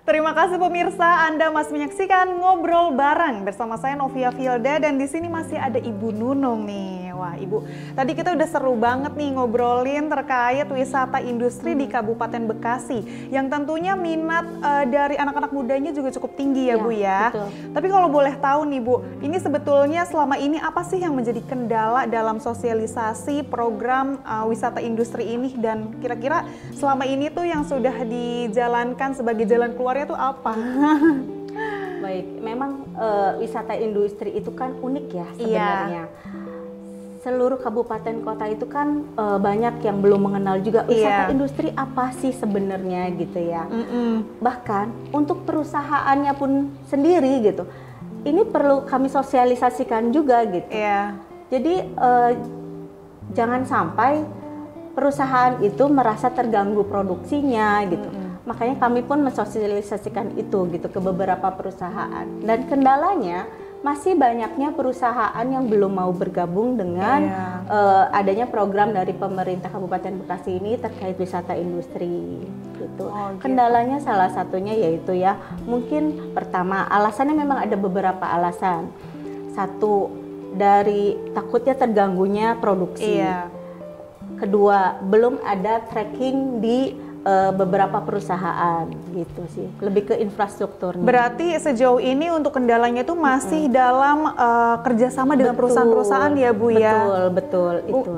Terima kasih pemirsa, Anda masih menyaksikan Ngobrol Bareng bersama saya Novia Filda dan di sini masih ada Ibu Nunung nih. Wah, Ibu, tadi kita udah seru banget nih ngobrolin terkait wisata industri di Kabupaten Bekasi yang tentunya minat dari anak-anak mudanya juga cukup tinggi ya, Bu ya. Betul. Tapi kalau boleh tahu nih, Bu, ini sebetulnya selama ini apa sih yang menjadi kendala dalam sosialisasi program wisata industri ini dan kira-kira selama ini tuh yang sudah dijalankan sebagai jalan keluarnya tuh apa? Baik, memang wisata industri itu kan unik ya sebenarnya. Seluruh kabupaten kota itu kan banyak yang belum mengenal juga wisata industri apa sih sebenarnya gitu ya. Bahkan untuk perusahaannya pun sendiri gitu, ini perlu kami sosialisasikan juga gitu. Jadi jangan sampai perusahaan itu merasa terganggu produksinya gitu. Makanya kami pun mensosialisasikan itu gitu ke beberapa perusahaan. Dan kendalanya masih banyaknya perusahaan yang belum mau bergabung dengan adanya program dari pemerintah Kabupaten Bekasi ini terkait wisata industri gitu. Kendalanya salah satunya yaitu ya mungkin pertama alasannya memang ada beberapa alasan. Satu, dari takutnya terganggunya produksi. Kedua, belum ada tracking di beberapa perusahaan gitu sih, lebih ke infrastrukturnya. Berarti sejauh ini untuk kendalanya itu masih dalam kerjasama dengan perusahaan-perusahaan ya, Bu ya? Betul itu.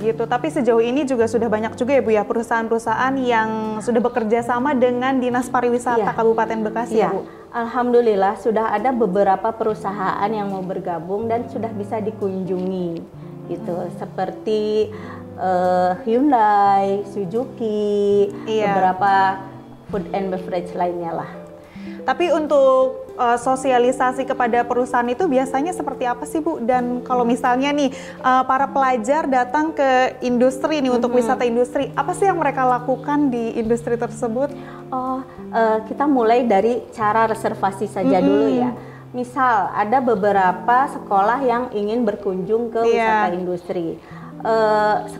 Gitu. Tapi sejauh ini juga sudah banyak juga ya, Bu ya, perusahaan-perusahaan yang sudah bekerja sama dengan Dinas Pariwisata Kabupaten Bekasi ya, Bu? Alhamdulillah sudah ada beberapa perusahaan yang mau bergabung dan sudah bisa dikunjungi gitu, seperti Hyundai, Suzuki, beberapa food and beverage lainnya lah. Tapi untuk sosialisasi kepada perusahaan itu biasanya seperti apa sih, Bu? Dan kalau misalnya nih para pelajar datang ke industri nih untuk wisata industri, apa sih yang mereka lakukan di industri tersebut? Kita mulai dari cara reservasi saja dulu ya. Misal ada beberapa sekolah yang ingin berkunjung ke wisata industri.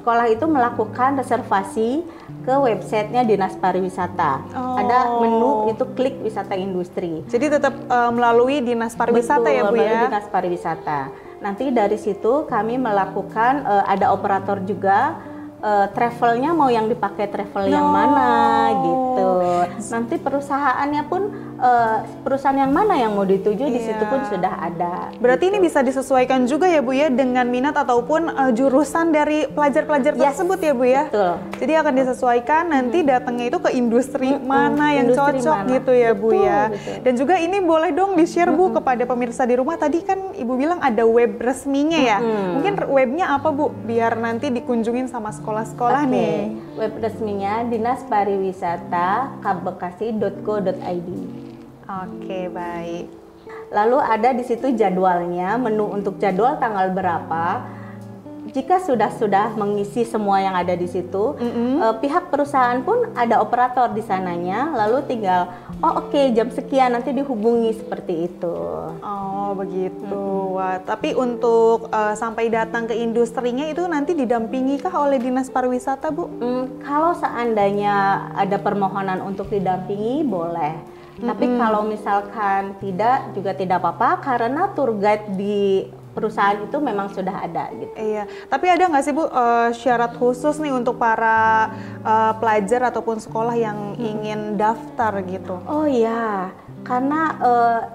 Sekolah itu melakukan reservasi ke websitenya Dinas Pariwisata. Ada menu itu klik wisata industri. Jadi tetap melalui Dinas Pariwisata. Betul, ya, Bu ya? Dinas Pariwisata. Nanti dari situ kami melakukan ada operator juga. Travelnya mau yang dipakai travel yang mana gitu. Nanti perusahaannya pun perusahaan yang mana yang mau dituju di situ pun sudah ada. Berarti ini bisa disesuaikan juga ya, Bu ya, dengan minat ataupun jurusan dari pelajar-pelajar tersebut ya, Bu ya? Betul. Jadi akan disesuaikan nanti datangnya itu ke industri mana yang industri cocok mana. gitu ya, Bu ya. Betul. Dan juga ini boleh dong di-share, Bu, kepada pemirsa di rumah. Tadi kan Ibu bilang ada web resminya ya. Mungkin webnya apa, Bu? Biar nanti dikunjungin sama sekolah-sekolah nih. Web resminya Dinas Pariwisata kabekasi.go.id. Oke, baik. Lalu ada di situ jadwalnya, menu untuk jadwal tanggal berapa. Jika sudah mengisi semua yang ada di situ, pihak perusahaan pun ada operator di sananya, lalu tinggal jam sekian nanti dihubungi seperti itu. Oh begitu. Wah, tapi untuk sampai datang ke industrinya itu nanti didampingi kah oleh Dinas Pariwisata, Bu? Kalau seandainya ada permohonan untuk didampingi boleh. Tapi kalau misalkan tidak juga tidak apa-apa karena tour guide di perusahaan itu memang sudah ada gitu. Iya, tapi ada nggak sih, Bu, syarat khusus nih untuk para pelajar ataupun sekolah yang ingin daftar gitu? Oh iya, karena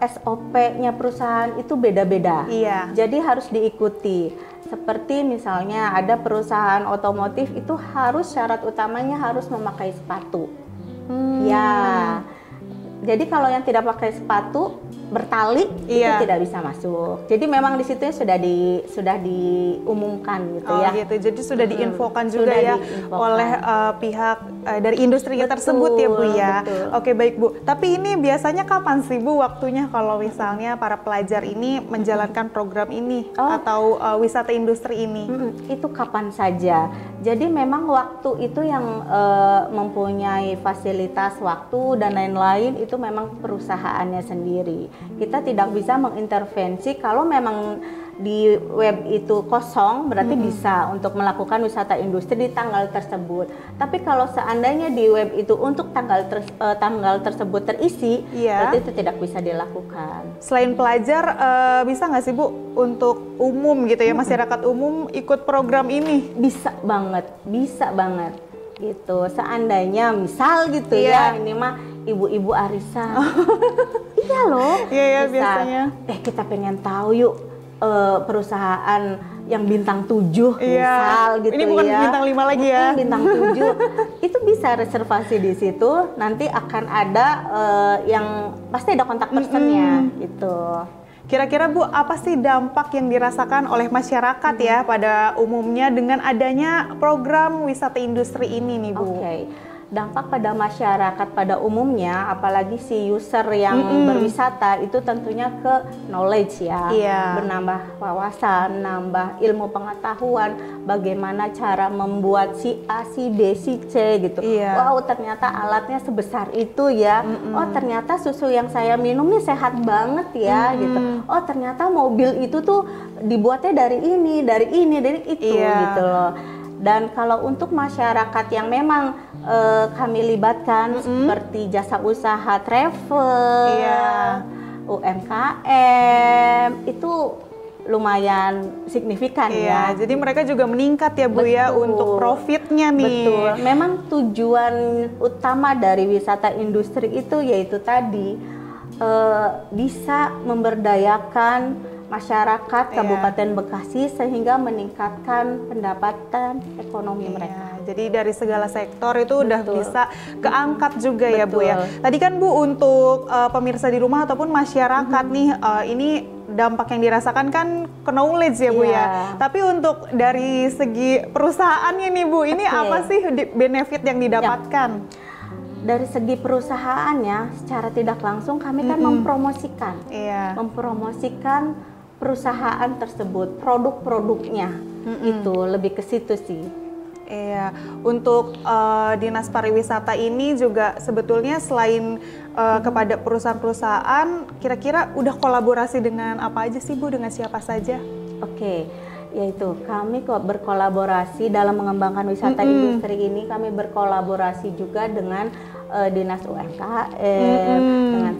SOP-nya perusahaan itu beda-beda. Jadi harus diikuti. Seperti misalnya ada perusahaan otomotif itu harus syarat utamanya harus memakai sepatu. Jadi kalau yang tidak pakai sepatu bertali itu tidak bisa masuk. Jadi memang di situ sudah diumumkan gitu ya. Gitu. Jadi sudah diinfokan juga ya oleh pihak dari industri tersebut ya, Bu ya. Oke, baik, Bu. Tapi ini biasanya kapan sih, Bu, waktunya kalau misalnya para pelajar ini menjalankan program ini atau wisata industri ini? Itu kapan saja. Jadi memang waktu itu yang mempunyai fasilitas waktu dan lain-lain itu memang perusahaannya sendiri. Kita tidak bisa mengintervensi kalau memang di web itu kosong, berarti bisa untuk melakukan wisata industri di tanggal tersebut. Tapi kalau seandainya di web itu untuk tanggal tersebut terisi, berarti itu tidak bisa dilakukan. Selain pelajar, bisa nggak sih Bu untuk umum gitu ya, masyarakat umum ikut program ini? Bisa banget gitu. Seandainya misal gitu ya, ini mah ibu-ibu arisan. Iya loh. Iya biasanya. Kita pengen tahu yuk perusahaan yang bintang 7 misal gitu. Ini bukan bintang 5 lagi ya. Bintang 7. Itu bisa reservasi di situ, nanti akan ada yang pasti ada kontak personnya gitu. Kira-kira Bu, apa sih dampak yang dirasakan oleh masyarakat ya pada umumnya dengan adanya program wisata industri ini nih Bu? Dampak pada masyarakat pada umumnya, apalagi si user yang berwisata itu tentunya ke knowledge ya, bernambah wawasan, nambah ilmu pengetahuan, bagaimana cara membuat si A, si B, si C gitu. Wow, ternyata alatnya sebesar itu ya. Oh, ternyata susu yang saya minum nih sehat banget ya gitu. Oh, ternyata mobil itu tuh dibuatnya dari ini, dari itu gitu loh. Dan kalau untuk masyarakat yang memang kami libatkan seperti jasa usaha travel, UMKM, itu lumayan signifikan ya. Jadi mereka juga meningkat ya Bu ya untuk profitnya nih. Betul. Memang tujuan utama dari wisata industri itu yaitu tadi bisa memberdayakan masyarakat Kabupaten Bekasi sehingga meningkatkan pendapatan ekonomi mereka. Jadi dari segala sektor itu udah bisa keangkat juga ya Bu ya. Tadi kan Bu untuk pemirsa di rumah ataupun masyarakat nih, ini dampak yang dirasakan kan ke knowledge ya Bu ya. Tapi untuk dari segi perusahaannya nih Bu, ini apa sih benefit yang didapatkan? Dari segi perusahaannya, secara tidak langsung kami kan mempromosikan, perusahaan tersebut, produk-produknya, itu lebih ke situ sih. Untuk Dinas Pariwisata ini juga sebetulnya selain kepada perusahaan-perusahaan, kira-kira udah kolaborasi dengan apa aja sih Bu, dengan siapa saja? Yaitu kami berkolaborasi dalam mengembangkan wisata industri ini, kami berkolaborasi juga dengan Dinas UMKM, dengan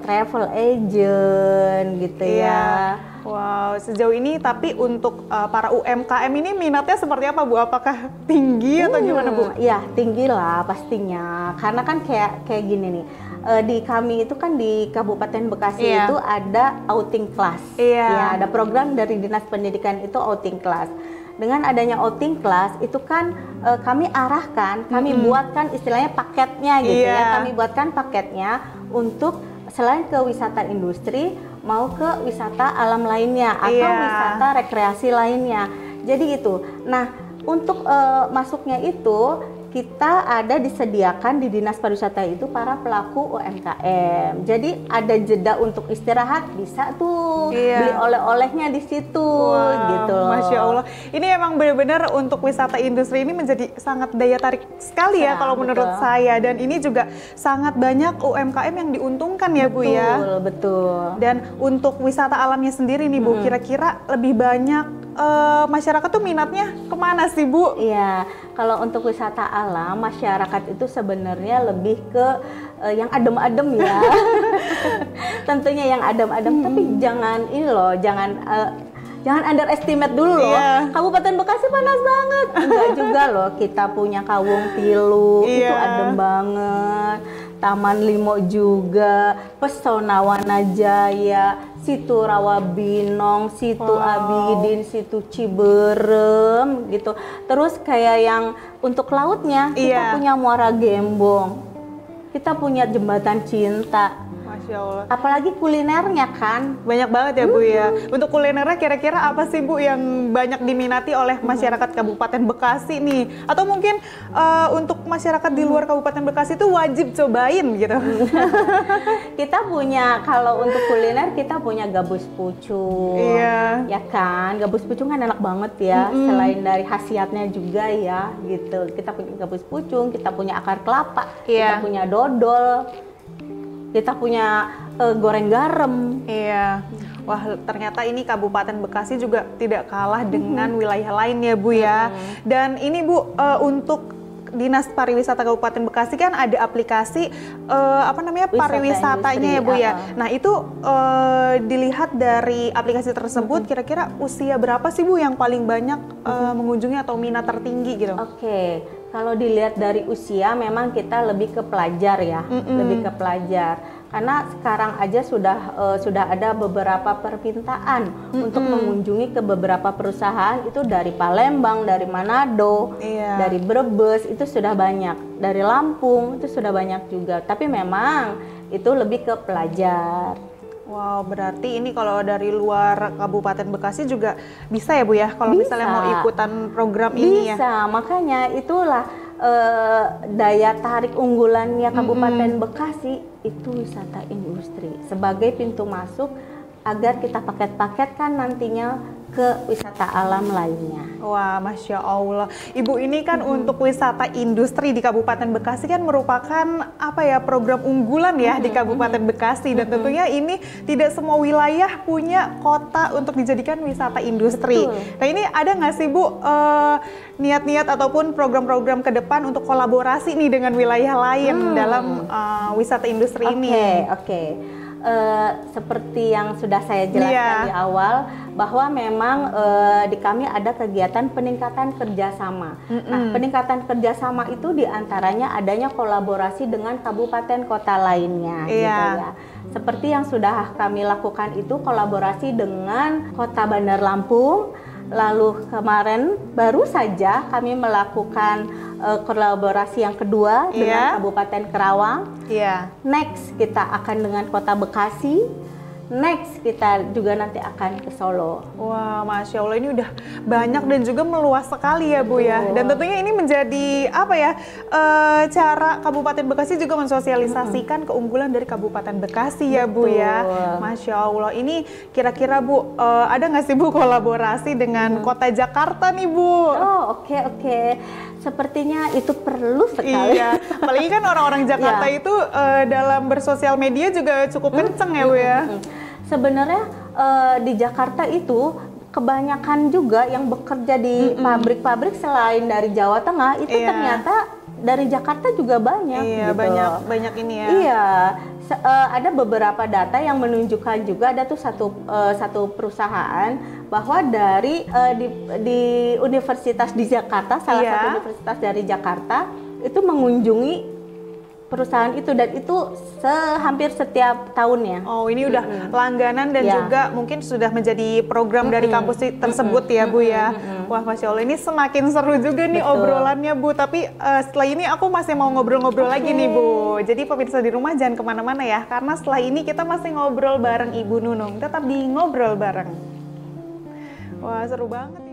travel agent gitu ya. Wow, sejauh ini tapi untuk para UMKM ini minatnya seperti apa Bu? Apakah tinggi atau gimana Bu? Ya tinggi lah pastinya, karena kan kayak gini nih. Di kami itu kan di Kabupaten Bekasi itu ada outing class, ya ada program dari Dinas Pendidikan itu outing class. Dengan adanya outing class itu kan kami arahkan, kami buatkan istilahnya paketnya gitu ya, kami buatkan paketnya untuk selain ke wisata industri mau ke wisata alam lainnya atau wisata rekreasi lainnya. Jadi gitu. Nah, untuk masuknya itu kita ada disediakan di Dinas Pariwisata itu para pelaku UMKM. Jadi ada jeda untuk istirahat, bisa tuh beli oleh-olehnya di situ gitu loh. Masya Allah. Ini emang benar-benar untuk wisata industri ini menjadi sangat daya tarik sekali ya kalau menurut saya. Dan ini juga sangat banyak UMKM yang diuntungkan ya Bu ya. Betul. Dan untuk wisata alamnya sendiri nih Bu, kira-kira lebih banyak masyarakat tuh minatnya kemana sih Bu? Kalau untuk wisata alam, masyarakat itu sebenarnya lebih ke yang adem-adem ya. Tentunya yang adem-adem, tapi jangan ini loh, jangan underestimate dulu loh. Kabupaten Bekasi panas banget. Enggak juga loh, kita punya Kawung Tilu, itu adem banget. Taman Limo juga, Pesona Wanajaya, Situ Rawabinong, Situ Abidin, Situ Ciberem gitu. Terus kayak yang untuk lautnya, kita punya Muara Gembong, kita punya Jembatan Cinta. Masya Allah. Apalagi kulinernya kan banyak banget ya Bu ya. Untuk kulinernya kira-kira apa sih Bu yang banyak diminati oleh masyarakat Kabupaten Bekasi nih? Atau mungkin untuk masyarakat di luar Kabupaten Bekasi itu wajib cobain gitu? Kita punya, kalau untuk kuliner kita punya gabus pucung, ya kan? Gabus pucung kan enak banget ya. Selain dari khasiatnya juga ya gitu. Kita punya gabus pucung, kita punya akar kelapa, kita punya dodol. Kita punya goreng garam. Wah, ternyata ini Kabupaten Bekasi juga tidak kalah dengan wilayah lain ya Bu ya. Dan ini Bu, untuk Dinas Pariwisata Kabupaten Bekasi kan ada aplikasi pariwisatanya ya Bu ya. Nah itu dilihat dari aplikasi tersebut kira-kira usia berapa sih Bu yang paling banyak mengunjungi atau minat tertinggi gitu? Oke, kalau dilihat dari usia memang kita lebih ke pelajar ya, lebih ke pelajar. Karena sekarang aja sudah ada beberapa permintaan untuk mengunjungi ke beberapa perusahaan itu dari Palembang, dari Manado, dari Brebes itu sudah banyak, dari Lampung itu sudah banyak juga. Tapi memang itu lebih ke pelajar. Wow, berarti ini kalau dari luar Kabupaten Bekasi juga bisa ya Bu ya, kalau misalnya mau ikutan program ini ya? Bisa, makanya itulah daya tarik unggulannya Kabupaten Bekasi itu wisata industri sebagai pintu masuk agar kita paket-paketkan nantinya ke wisata alam lainnya. Wah, Masya Allah. Ibu, ini kan untuk wisata industri di Kabupaten Bekasi kan merupakan program unggulan ya di Kabupaten Bekasi. Dan tentunya ini tidak semua wilayah punya kota untuk dijadikan wisata industri. Nah ini ada nggak sih Bu niat-niat ataupun program-program ke depan untuk kolaborasi nih dengan wilayah lain dalam wisata industri ini? Oke. Seperti yang sudah saya jelaskan di awal, bahwa memang di kami ada kegiatan peningkatan kerjasama. Nah, peningkatan kerjasama itu diantaranya adanya kolaborasi dengan kabupaten kota lainnya, gitu ya. Seperti yang sudah kami lakukan itu kolaborasi dengan Kota Bandar Lampung. Lalu kemarin baru saja kami melakukan kolaborasi yang kedua dengan Kabupaten Kerawang. Next kita akan dengan Kota Bekasi. Next kita juga nanti akan ke Solo. Wah, Masya Allah, ini udah banyak dan juga meluas sekali ya Bu ya. Dan tentunya ini menjadi cara Kabupaten Bekasi juga mensosialisasikan keunggulan dari Kabupaten Bekasi ya Bu ya. Masya Allah, ini kira-kira Bu ada nggak sih Bu kolaborasi dengan Kota Jakarta nih Bu? Oh, oke. Sepertinya itu perlu sekali. Iya, apalagi kan orang-orang Jakarta itu dalam bersosial media juga cukup kenceng ya Bu ya. Sebenarnya di Jakarta itu kebanyakan juga yang bekerja di pabrik-pabrik selain dari Jawa Tengah itu ternyata dari Jakarta juga banyak. Iya, gitu. banyak ini ya. Iya, ada beberapa data yang menunjukkan juga ada tuh satu perusahaan bahwa dari di universitas di Jakarta, salah satu universitas dari Jakarta itu mengunjungi perusahaan itu, dan itu hampir setiap tahunnya. Oh, ini udah langganan dan juga mungkin sudah menjadi program dari kampus tersebut ya Bu ya. Wah, Masya Allah, ini semakin seru juga nih obrolannya Bu. Tapi setelah ini aku masih mau ngobrol-ngobrol lagi nih Bu. Jadi pemirsa di rumah jangan kemana-mana ya, karena setelah ini kita masih ngobrol bareng Ibu Nunung. Tetap di Ngobrol Bareng. Wah, seru banget.